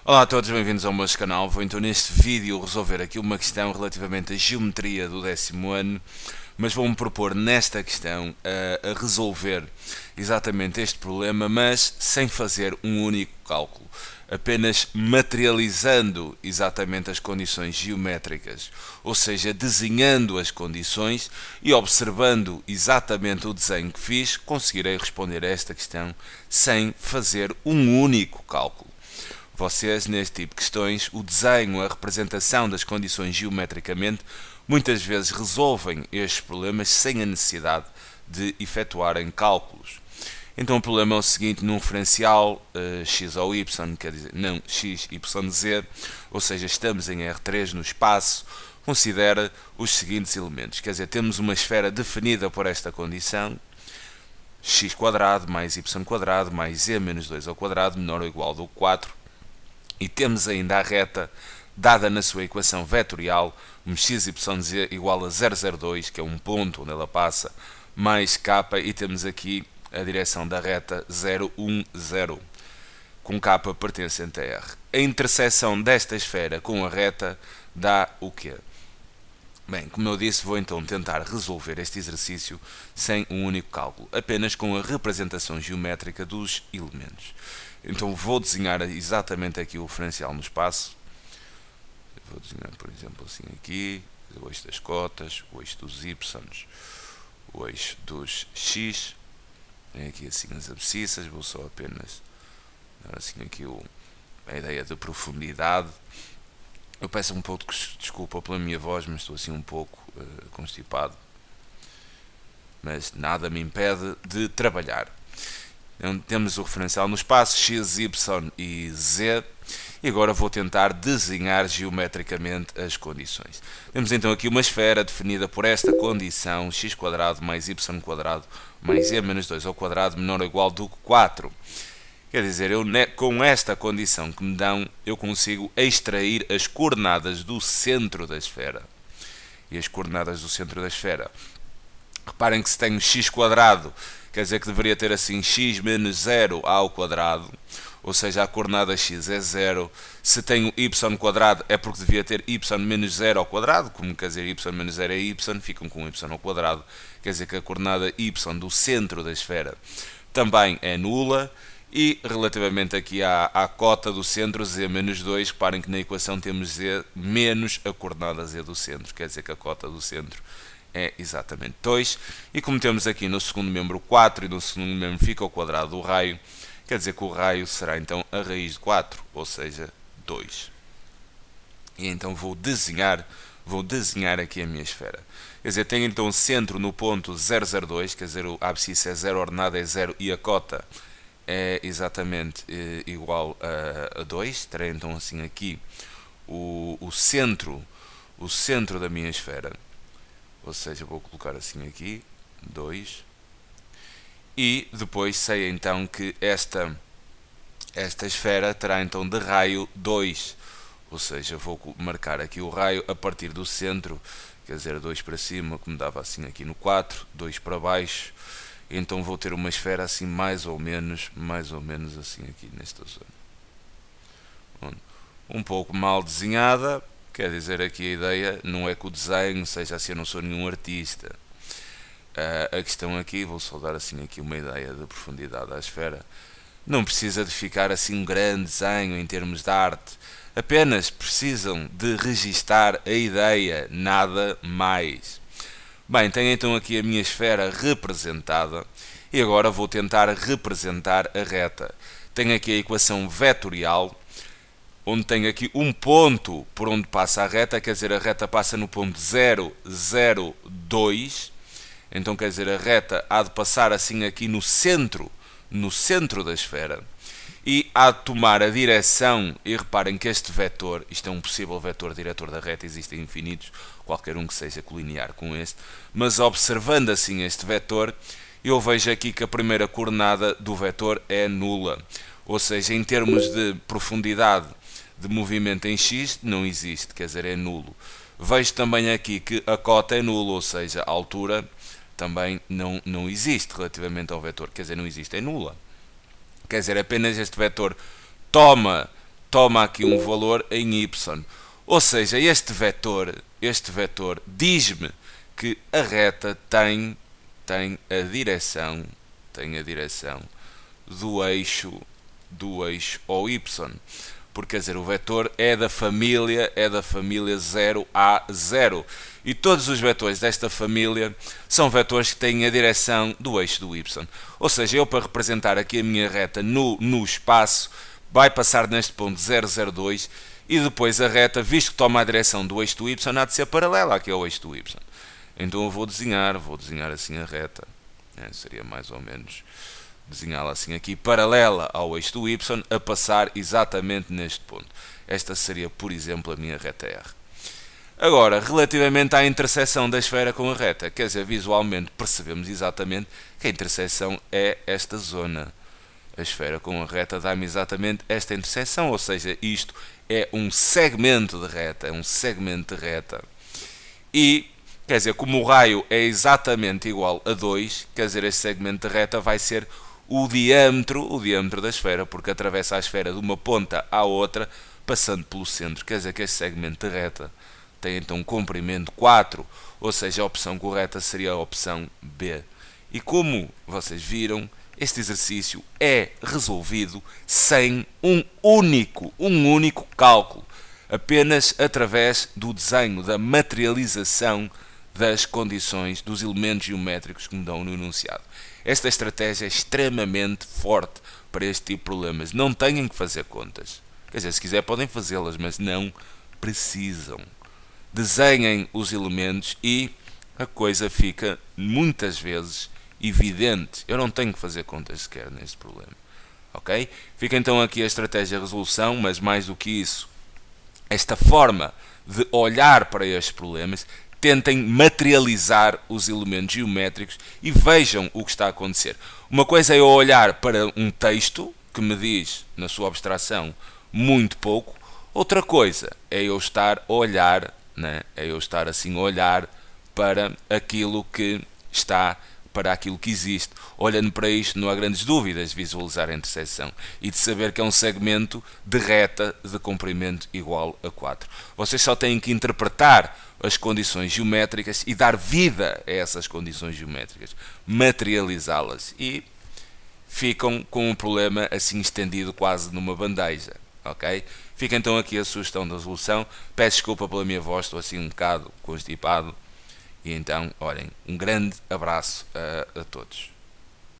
Olá a todos, bem-vindos ao meu canal. Vou então neste vídeo resolver aqui uma questão relativamente à geometria do 10º ano, mas vou-me propor nesta questão a resolver exatamente este problema, mas sem fazer um único cálculo, apenas materializando exatamente as condições geométricas, ou seja, desenhando as condições e observando exatamente o desenho que fiz, conseguirei responder a esta questão sem fazer um único cálculo. Vocês, neste tipo de questões, o desenho, a representação das condições geometricamente, muitas vezes resolvem estes problemas sem a necessidade de efetuarem cálculos. Então o problema é o seguinte: num referencial x ou y, quer dizer, não x, y, z, ou seja, estamos em R3 no espaço, considera os seguintes elementos. Quer dizer, temos uma esfera definida por esta condição, x² mais y² mais z menos 2 ao quadrado menor ou igual do 4, e temos ainda a reta dada na sua equação vetorial, xyz igual a 0,02, que é um ponto onde ela passa, mais k, e temos aqui a direção da reta 0,10, com k pertencente a R. A interseção desta esfera com a reta dá o quê? Bem, como eu disse, vou então tentar resolver este exercício sem um único cálculo, apenas com a representação geométrica dos elementos. Então vou desenhar exatamente aqui o referencial no espaço. Vou desenhar, por exemplo, assim aqui, o eixo das cotas, o eixo dos y, o eixo dos x. Tem aqui assim as abscissas, vou só apenas dar assim aqui a ideia de profundidade. Eu peço um pouco de desculpa pela minha voz, mas estou assim um pouco constipado. Mas nada me impede de trabalhar. Então, temos o referencial no espaço, x, y e z, e agora vou tentar desenhar geometricamente as condições. Temos então aqui uma esfera definida por esta condição, x² mais y² mais z menos 2 ao quadrado menor ou igual do que 4. Quer dizer, com esta condição que me dão, eu consigo extrair as coordenadas do centro da esfera. E as coordenadas do centro da esfera, reparem que se tenho x², quer dizer que deveria ter assim x menos 0 ao quadrado, ou seja, a coordenada x é 0. Se tenho y² é porque devia ter y menos 0 ao quadrado, como quer dizer y menos 0 é y, ficam com y ao quadrado, quer dizer que a coordenada y do centro da esfera também é nula. E relativamente aqui à cota do centro, z menos 2, reparem que na equação temos z menos a coordenada z do centro, quer dizer que a cota do centro é exatamente 2. E como temos aqui no segundo membro 4 e no segundo membro fica o quadrado do raio, quer dizer que o raio será então a raiz de 4, ou seja, 2. E então vou desenhar aqui a minha esfera. Quer dizer, tenho então o centro no ponto 0,02, quer dizer, a abscissa é 0, a ordenada é 0 e a cota é exatamente igual a 2. Terei então assim aqui o centro da minha esfera, ou seja, vou colocar assim aqui 2, e depois sei então que esta esfera terá então de raio 2, ou seja, vou marcar aqui o raio a partir do centro, quer dizer, 2 para cima, como dava assim aqui no 4, 2 para baixo. Então vou ter uma esfera assim mais ou menos assim aqui nesta zona. Um pouco mal desenhada, quer dizer, aqui a ideia não é que o desenho seja assim, eu não sou nenhum artista. A questão aqui, vou só dar assim aqui uma ideia de profundidade à esfera. Não precisa de ficar assim um grande desenho em termos de arte, apenas precisam de registar a ideia, nada mais. Bem, tenho então aqui a minha esfera representada e agora vou tentar representar a reta. Tenho aqui a equação vetorial, onde tenho aqui um ponto por onde passa a reta, quer dizer, a reta passa no ponto 0, 0, 2. Então quer dizer, a reta há de passar assim aqui no centro da esfera, e há de tomar a direção, e reparem que este vetor, isto é um possível vetor diretor da reta, existem infinitos, qualquer um que seja colinear com este, mas observando assim este vetor, eu vejo aqui que a primeira coordenada do vetor é nula, ou seja, em termos de profundidade de movimento em x, não existe, quer dizer, é nulo. Vejo também aqui que a cota é nula, ou seja, a altura também não existe relativamente ao vetor, quer dizer, não existe, é nula. Quer dizer, apenas este vetor toma toma aqui um valor em y. Ou seja, este vetor diz-me que a reta tem a direção do eixo OY. Porque, quer dizer, o vetor é da família 0 a 0. E todos os vetores desta família são vetores que têm a direção do eixo do y. Ou seja, eu para representar aqui a minha reta no espaço, vai passar neste ponto 0,02 e depois a reta, visto que toma a direção do eixo do y, há de ser paralela aqui ao eixo do y. Então eu vou desenhar assim a reta. Seria mais ou menos desenhá-la assim aqui, paralela ao eixo do y, a passar exatamente neste ponto. Esta seria, por exemplo, a minha reta R. Agora, relativamente à interseção da esfera com a reta, quer dizer, visualmente percebemos exatamente que a interseção é esta zona. A esfera com a reta dá-me exatamente esta interseção, ou seja, isto é um segmento de reta, E, quer dizer, como o raio é exatamente igual a 2, quer dizer, este segmento de reta vai ser o diâmetro da esfera, porque atravessa a esfera de uma ponta à outra, passando pelo centro. Quer dizer que este segmento de reta tem então um comprimento 4, ou seja, a opção correta seria a opção B. E como vocês viram, este exercício é resolvido sem um único cálculo, apenas através do desenho, da materialização das condições dos elementos geométricos que me dão no enunciado. Esta estratégia é extremamente forte para este tipo de problemas. Não têm que fazer contas. Quer dizer, se quiser podem fazê-las, mas não precisam. Desenhem os elementos e a coisa fica muitas vezes evidente. Eu não tenho que fazer contas sequer neste problema. Ok? Fica então aqui a estratégia de resolução, mas mais do que isso, esta forma de olhar para estes problemas. Tentem materializar os elementos geométricos e vejam o que está a acontecer. Uma coisa é eu olhar para um texto que me diz, na sua abstração, muito pouco. Outra coisa é eu estar a olhar, a olhar para aquilo que está, para aquilo que existe. Olhando para isto, não há grandes dúvidas de visualizar a interseção e de saber que é um segmento de reta de comprimento igual a 4. Vocês só têm que interpretar as condições geométricas e dar vida a essas condições geométricas, materializá-las e ficam com um problema assim estendido quase numa bandeja, ok? Fica então aqui a sugestão da resolução. Peço desculpa pela minha voz, estou assim um bocado constipado. E então, olhem, um grande abraço a todos.